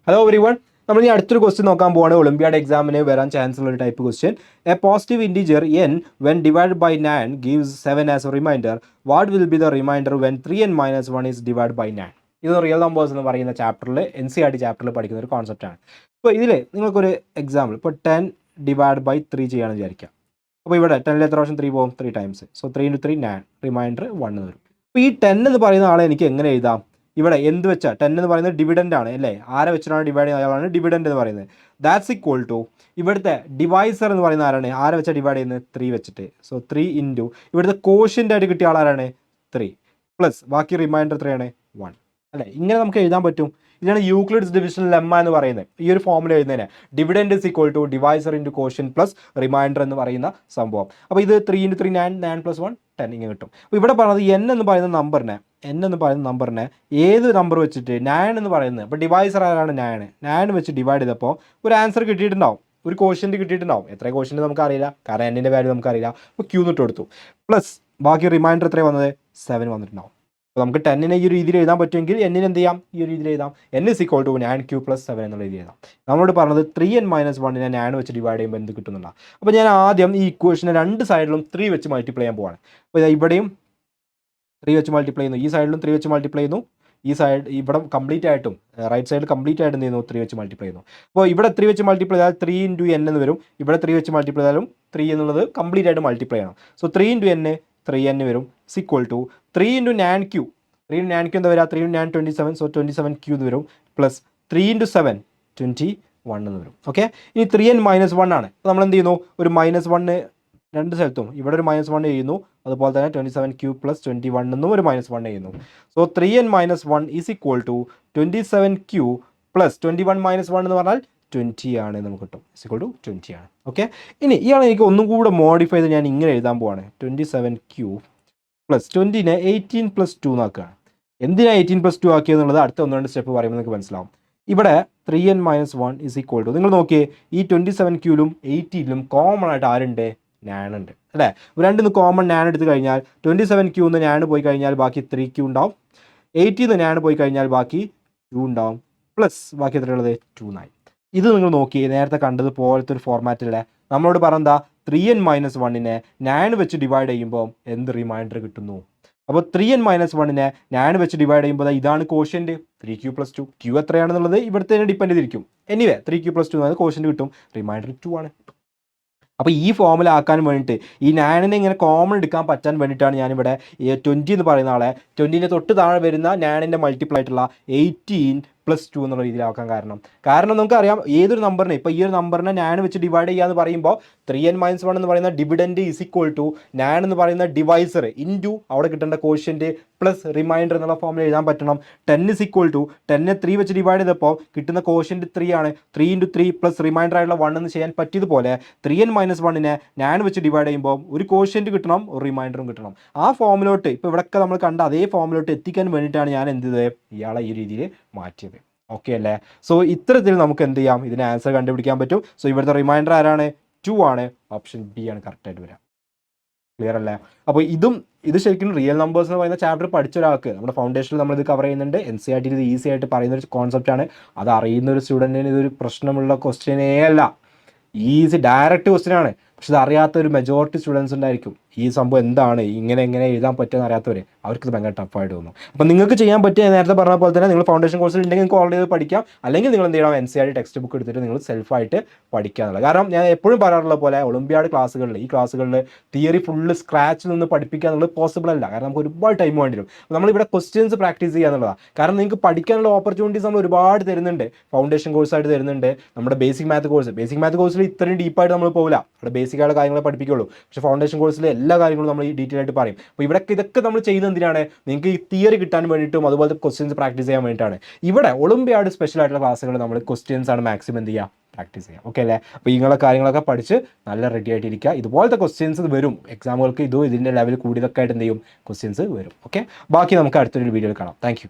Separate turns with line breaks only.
Hello everyone. നമ്മൾ ഈ അടുത്തൊരു ക്വസ്റ്റ്യൻ നോക്കാൻ പോവാണ്. ഒളിമ്പിയാഡ് എക്സാമിന് വരാൻ ചാൻസ് ഉള്ള ഒരു type question. A positive integer n when divided by 9 gives 7 as a remainder. What will be the remainder when 3n minus 1 is divided by 9? ഇത് റിയൽ നമ്പേഴ്സ് എന്ന് പറയുന്ന ചാപ്റ്ററിൽ NCERT ചാപ്റ്ററിൽ പഠിക്കുന്ന ഒരു കോൺസെപ്റ്റാണ്. അപ്പോൾ ഇതിൽ നിങ്ങൾക്കൊരു എക്സാമ്പിൾ ഇപ്പോൾ 10 ഡിവൈഡ് ബൈ 3 ചെയ്യാമെന്ന് വിചാരിക്കാം. അപ്പോൾ ഇവിടെ 10ൽ എത്ര പ്രാവശ്യം 3 പോകും? 3 ടൈംസ്. സോ 3 into 3 9, റിമൈൻഡർ 1 എന്ന് വരും. അപ്പോൾ ഈ 10 എന്ന് പറയുന്ന ആളെ എനിക്ക് എങ്ങനെ എഴുതാം? ഇവിടെ എന്ത് വെച്ചാൽ 10 എന്ന് പറയുന്നത് ഡിവിഡൻ്റ് ആണ് അല്ലേ? ആരെ വെച്ചിട്ടാണ് ഡിവൈഡ് ചെയ്യുന്ന അയാളാണ് ഡിവിഡൻ്റ് എന്ന് പറയുന്നത്. ദാറ്റ്സ് ഈക്വൽ ടു ഇവിടുത്തെ ഡിവൈസർ എന്ന് പറയുന്ന ആരാണ്? ആരെ വെച്ചാൽ ഡിവൈഡ് ചെയ്യുന്നത്? 3 വെച്ചിട്ട്. സോ 3 ഇൻറ്റു ഇവിടുത്തെ കോഷ്യൻ്റ് ആയിട്ട് കിട്ടിയ ആളാരാണ്? 3 പ്ലസ് ബാക്കി റിമൈൻഡർ എത്രയാണ്? 1 അല്ലേ? ഇങ്ങനെ നമുക്ക് എഴുതാൻ പറ്റും. ഇതാണ് യൂക്ലിഡ്സ് ഡിവിഷൻ ലെമ്മ എന്ന് പറയുന്നത്. ഈ ഒരു ഫോമിൽ എഴുതുന്നതിന് dividend is equal to divisor into quotient plus remainder എന്ന് പറയുന്ന സംഭവം. അപ്പോൾ ഇത് 3 into 3 9, 9 plus 1 10 ഇങ്ങനെ കിട്ടും. അപ്പോൾ ഇവിടെ പറയുന്നത് n എന്ന് പറയുന്ന നമ്പറിനെ ഏത് നമ്പർ വെച്ചിട്ട് 9 എന്ന് പറയുന്നത്, അപ്പോൾ ഡിവൈസർ ആരാണ്? 9 വെച്ച് ഡിവൈഡ് ചെയ്തപ്പോൾ ഒരു ആൻസർ കിട്ടിയിട്ടുണ്ടാവും, ഒരു കോഷ്യൻ്റ് കിട്ടിയിട്ടുണ്ടാവും. എത്ര കോഷ്യൻ്റ് നമുക്കറിയില്ല, കാരണം എന്നിൻ്റെ വാല്യൂ നമുക്കറിയില്ല. അപ്പോൾ ക്യൂ ഇട്ട് കൊടുത്തു. പ്ലസ് ബാക്കി റിമൈൻഡർ എത്രയാണ് വന്നത്? 7 വന്നിട്ടുണ്ടാവും. അപ്പോൾ നമുക്ക് 10നെ ഈ ഒരു രീതിയിൽ എഴുതാൻ പറ്റുമെങ്കിൽ എന്നിന് എന്ത് ചെയ്യാം? ഈ ഒരു രീതിയിൽ എഴുതാം. n is equal to 9q plus 7 എന്നുള്ള രീതിയിൽ എഴുതാം. നമ്മളോട് പറഞ്ഞത് 3n minus 1നെ 9 വെച്ച് ഡിവൈഡ് ചെയ്യുമ്പോൾ എന്ത് കിട്ടുന്നുണ്ടോ? അപ്പോൾ ഞാൻ ആദ്യം ഈ ഇക്വേഷനെ രണ്ട് സൈഡിലും 3 വെച്ച് മൾട്ടിപ്ലൈ ചെയ്യാൻ പോവാണ്. അപ്പോൾ ഇവിടെയും 3 വെച്ച് മൾട്ടിപ്ലൈ ചെയ്യുന്നു, ഈ സൈഡിലും 3 വെച്ച് മൾട്ടിപ്ലൈ ചെയ്യുന്നു, ഈ സൈഡ് ഇവിടെ കംപ്ലീറ്റ് ആയിട്ടും റൈറ്റ് സൈഡിൽ കംപ്ലീറ്റ് ആയിട്ട് എന്ത് ചെയ്യുന്നു? 3 വെച്ച് മൾട്ടിപ്ലൈ ചെയ്യുന്നു. അപ്പോൾ ഇവിടെ 3 വെച്ച് മൾട്ടിപ്ലൈ ചെയ്താൽ 3 into n എന്ന് വരും. ഇവിടെ 3 വെച്ച് മൾട്ടിപ്ലൈ ചെയ്താലും 3 എന്നുള്ളത് കംപ്ലീറ്റ് ആയിട്ട് മൾട്ടിപ്ലൈ ചെയ്യണം. സോ 3 into n 3n വരും. Equal to 3 into 9q. 3 into 9q എന്താ വരിക? 3 into 9 27. സോ 27q എന്ന് വരും. പ്ലസ് 3 into 7 21 എന്ന് വരും. ഓക്കെ, ഇനി 3n minus 1 ആണ്. അപ്പോൾ നമ്മൾ എന്ത് ചെയ്യുന്നു? ഒരു -1 രണ്ട് സ്ഥലത്തും ഇവിടെ ഒരു -1 ചെയ്യുന്നു, അതുപോലെ തന്നെ 27q പ്ലസ് 21 എന്നും ഒരു -1 ചെയ്യുന്നു. So 3n minus 1 is equal to 27q plus 21 minus 1 എന്ന് പറഞ്ഞാൽ 20 ആണ് നമുക്ക് കിട്ടും. ഈക്വൽ ടു 20 ആണ്. ഓക്കെ, ഇനി ഇയാൾ എനിക്ക് ഒന്നും കൂടെ മോഡിഫൈ ചെയ്ത് ഞാൻ ഇങ്ങനെ എഴുതാൻ പോവാണ്. 27q പ്ലസ് 20നെ 18 plus 2 ആക്കുകയാണ്. എന്തിനാണ് 18 plus 2 ആക്കിയെന്നുള്ളത് അടുത്ത 1-2 സ്റ്റെപ്പ് പറയുമ്പോൾ നിങ്ങൾക്ക് മനസ്സിലാവും. ഇവിടെ 3n minus 1 is equal to, നിങ്ങൾ നോക്കിയേ, ഈ 27q-ലും 18-ലും കോമൺ ആയിട്ട് ആരുണ്ട്? 9 ഉണ്ട് അല്ലേ? രണ്ടിന്ന് കോമൺ 9 എടുത്ത് കഴിഞ്ഞാൽ 27q എന്ന് 9 പോയി കഴിഞ്ഞാൽ ബാക്കി 3q ഉണ്ടാവും. 18 9 പോയി കഴിഞ്ഞാൽ ബാക്കി 2 ഉണ്ടാവും. പ്ലസ് ബാക്കി എത്രയുള്ളത്? 2 ഇത് നിങ്ങൾ നോക്കി നേരത്തെ കണ്ടതുപോലത്തെ ഒരു ഫോർമാറ്റല്ലേ? നമ്മളോട് പറഞ്ഞാ 3n minus 1നെ 9 വെച്ച് ഡിവൈഡ് ചെയ്യുമ്പോൾ എന്ത് റിമൈൻഡർ കിട്ടുന്നു? അപ്പോൾ 3n minus 1നെ 9 വെച്ച് ഡിവൈഡ് ചെയ്യുമ്പോൾ ഇതാണ് കോഷ്യൻ്റ് 3q plus 2. q എത്രയാണെന്നുള്ളത് ഇവിടുത്തെ തന്നെ ഡിപ്പെൻഡ് ചെയ്തിരിക്കും. എനിവേ 3q plus 2 എന്നത് കോഷ്യൻ്റ് കിട്ടും, റിമൈൻഡർ 2 ആണ്. അപ്പോൾ ഈ ഫോമിലാക്കാൻ വേണ്ടിയിട്ട് ഈ 9നെ ഇങ്ങനെ കോമൺ എടുക്കാൻ പറ്റാൻ വേണ്ടിയിട്ടാണ് ഞാനിവിടെ 20 എന്ന് പറയുന്ന ആളെ 20ൻ്റെ തൊട്ട് താഴെ വരുന്ന 9ൻ്റെ മൾട്ടിപ്പിൾ ആയിട്ടുള്ള 18 plus 2 എന്നുള്ള രീതിയിലാക്കാൻ കാരണം നമുക്കറിയാം ഏതൊരു നമ്പറിനെ, ഇപ്പോൾ ഈ ഒരു നമ്പറിനെ 9 വെച്ച് ഡിവൈഡ് ചെയ്യുക എന്ന് പറയുമ്പോൾ 3n minus 1 എന്ന് പറയുന്ന ഡിവിഡൻറ്റ് ഈസ് ഈക്വൽ ടു 9 എന്ന് പറയുന്ന ഡിവൈസർ ഇൻറ്റു അവിടെ കിട്ടേണ്ട കോഷ്യൻ്റ് പ്ലസ് റിമൈൻഡർ എന്നുള്ള ഫോമിൽ എഴുതാൻ പറ്റണം. 10 is equal to 10നെ 3 വെച്ച് ഡിവൈഡ് ചെയ്തപ്പോൾ കിട്ടുന്ന കോഷ്യൻ്റ് 3 ആണ്. 3 into 3 പ്ലസ് റിമൈൻഡർ ആയിട്ടുള്ള 1 എന്ന് ചെയ്യാൻ പറ്റിയതുപോലെ 3n minus 1നെ 9 വെച്ച് ഡിവൈഡ് ചെയ്യുമ്പോൾ ഒരു കോഷ്യൻ്റ് കിട്ടണം, ഒരു റിമൈൻഡറും കിട്ടണം. ആ ഫോമിലോട്ട് ഇപ്പോൾ ഇവിടെയൊക്കെ നമ്മൾ കണ്ട അതേ ഫോമിലോട്ട് എത്തിക്കാൻ വേണ്ടിയിട്ടാണ് ഞാൻ എന്ത് ചെയ്തത്? ഇയാളെ ഈ രീതിയിൽ മാറ്റിയത്. ഓക്കെ അല്ലേ? സോ ഇത്തരത്തിൽ നമുക്ക് എന്ത് ചെയ്യാം? ഇതിന് ആൻസർ കണ്ടുപിടിക്കാൻ പറ്റും. സോ ഇവിടുത്തെ റിമൈൻഡർ ആരാണ്? 2 ആണ്. ഓപ്ഷൻ ബി ആണ് കറക്റ്റായിട്ട് വരിക. ക്ലിയർ അല്ലേ? അപ്പോൾ ഇത് ശരിക്കും റിയൽ നമ്പേഴ്സ് എന്ന് പറയുന്ന ചാപ്റ്റർ പഠിച്ച ഒരാൾക്ക് നമ്മുടെ ഫൗണ്ടേഷനിൽ നമ്മളിത് കവർ ചെയ്യുന്നുണ്ട്. NCERT ഇത് ഈസി ആയിട്ട് പറയുന്ന ഒരു കോൺസെപ്റ്റാണ്. അത് അറിയുന്ന ഒരു സ്റ്റുഡൻറ്റിന് ഇതൊരു പ്രശ്നമുള്ള ക്വസ്റ്റ്യനേ അല്ല, ഈസി ഡയറക്റ്റ് ക്വസ്റ്റ്യൻ ആണ്. പക്ഷെ ഇത് അറിയാത്ത ഒരു മെജോറിറ്റി സ്റ്റുഡൻസ് ഉണ്ടായിരിക്കും. ഈ സംഭവം എന്താണ്, എങ്ങനെ എഴുതാൻ പറ്റുമെന്ന് അറിയാത്തവർ, അവർക്ക് ഇത് ഭയങ്കര ടഫായിട്ട് തോന്നും. അപ്പോൾ നിങ്ങൾക്ക് ചെയ്യാൻ പറ്റിയ നേരത്തെ പറഞ്ഞ പോലെ തന്നെ നിങ്ങൾ ഫൗണ്ടേഷൻ കോഴ്സിൽ ഉണ്ടെങ്കിൽ നിങ്ങൾക്ക് ഓൾറെഡി പഠിക്കാം, അല്ലെങ്കിൽ നിങ്ങൾ എന്ത് ചെയ്യണം? NCERT ടെക്സ്റ്റ് ബുക്ക് എടുത്തിട്ട് നിങ്ങൾ സെൽഫായിട്ട് പഠിക്കുക എന്നുള്ളത്. കാരണം ഞാൻ എപ്പോഴും പറയാറുള്ള പോലെ ഒളിമ്പിയാഡ് ക്ലാസ്സുകളിൽ തിയറി ഫുള്ള് സ്ക്രാച്ചിൽ നിന്ന് പഠിപ്പിക്കുക എന്നുള്ളത് പോസിബിൾ അല്ല. കാരണം നമുക്ക് ഒരുപാട് ടൈം വേണ്ടി വരും. നമ്മളിവിടെ ക്വസ്റ്റ്യൻസ് പ്രാക്ടീസ് ചെയ്യുക എന്നുള്ളതാണ്. കാരണം നിങ്ങൾക്ക് പഠിക്കാനുള്ള ഓപ്പർച്യൂണിറ്റീസ് നമ്മൾ ഒരുപാട് തരുന്നുണ്ട്. ഫൗണ്ടേഷൻ കോഴ്സായിട്ട് തരുന്നുണ്ട്, നമ്മുടെ ബേസിക് മാത്ത് കോഴ്സിൽ ഇത്രയും ഡീപ്പായിട്ട് നമ്മൾ പോകില്ല. അവിടെ ബേസിക് ആയിട്ടുള്ള കാര്യങ്ങളെ പഠിപ്പിക്കുള്ളൂ. പക്ഷേ ഫൗണ്ടേഷൻ കോഴ്സിൽ എല്ലാ കാര്യങ്ങളും നമ്മൾ ഈ ഡീറ്റെയിൽ ആയിട്ട് പറയും. അപ്പോൾ ഇതൊക്കെ നമ്മൾ ചെയ്യുന്നത് എന്തിനാണ്? നിങ്ങൾക്ക് ഈ തിയറി കിട്ടാൻ വേണ്ടിയിട്ടും അതുപോലത്തെ ക്വസ്റ്റ്യൻസ് പ്രാക്ടീസ് ചെയ്യാൻ വേണ്ടിയിട്ടാണ്. ഇവിടെ ഒളിമ്പിയാഡ് സ്പെഷ്യൽ ആയിട്ടുള്ള ക്ലാസ്സുകൾ നമ്മൾ ക്വസ്റ്റ്യൻസ് ആണ് മാക്സിമം എന്ത് ചെയ്യുക? പ്രാക്ടീസ് ചെയ്യാം. ഓക്കെ അല്ലേ? അപ്പോൾ ഇങ്ങനെയുള്ള കാര്യങ്ങളൊക്കെ പഠിച്ച് നല്ല റെഡി ആയിട്ടിരിക്കുക. ഇതുപോലത്തെ ക്വസ്റ്റ്യൻസ് വരും എക്സാമുകൾക്ക്. ഇതിൻ്റെ ലെവൽ കൂടിയതൊക്കെ ആയിട്ട് എന്ത് ചെയ്യും? ക്വസ്റ്റ്യൻസ് വരും. ഓക്കെ, ബാക്കി നമുക്ക് അടുത്തൊരു വീഡിയോയിൽ കാണാം. Thank you.